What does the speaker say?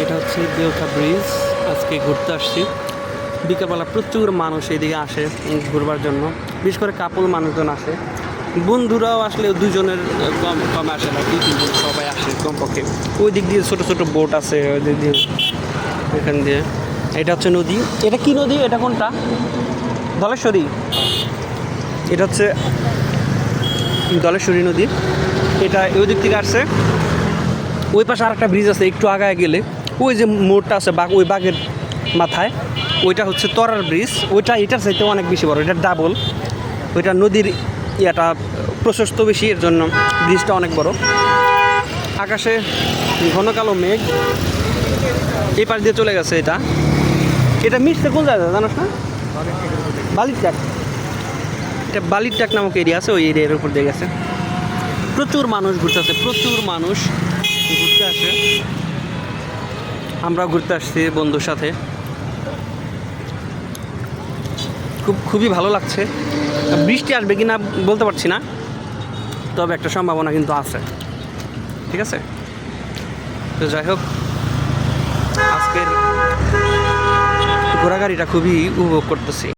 এটা হচ্ছে দেওতা ব্রিজ। আজকে ঘুরতে আসছি। বিকালবেলা প্রচুর মানুষ এইদিকে আসে ঘুরবার জন্য, বিশেষ করে কাপল মানুষজন আসে। বন্ধুরাও আসলে দুজনের কম কম আসে না, 2-3 জন সবাই আসে কমপক্ষে। ওই দিক দিয়ে ছোটো ছোটো বোট আছে, ওই দিক দিয়ে এখান দিয়ে। এটা হচ্ছে নদী। এটা কি নদী? এটা কোনটা? ধলেশ্বরী। এটা হচ্ছে ধলেশ্বরী নদী। এটা ওই দিক থেকে আসছে। ওই পাশে আরেকটা ব্রিজ আছে, একটু আগায় গেলে ওই যে মোড়টা আছে বাঘ, ওই বাঘের মাথায়, ওইটা হচ্ছে তরার ব্রিজ। ওইটা এটার চাইতে অনেক বেশি বড়, এটা ডাবল। ওইটা নদীর ইয়াটা প্রশস্ত বেশি, এর জন্য ব্রিজটা অনেক বড়। আকাশে ঘন কালো মেঘ, এই পাশ দিয়ে চলে গেছে। এটা এটা মিশতে কোন জায়গা জানোস না? বালির ট্যাক। এটা বালির ট্যাক নামক এরিয়া আছে, ওই এরিয়ার উপর দিয়ে গেছে। প্রচুর মানুষ ঘুরতে আসে, প্রচুর মানুষ ঘুরতে আসে। আমরা ঘুরতে আসছি বন্ধুর সাথে, খুবই ভালো লাগছে। বৃষ্টি আসবে কি না বলতে পারছি না, তবে একটা সম্ভাবনা কিন্তু আছে। ঠিক আছে, তো যাই হোক, আজকের ঘোরাঘুরিটা খুবই উপভোগ করতেছি।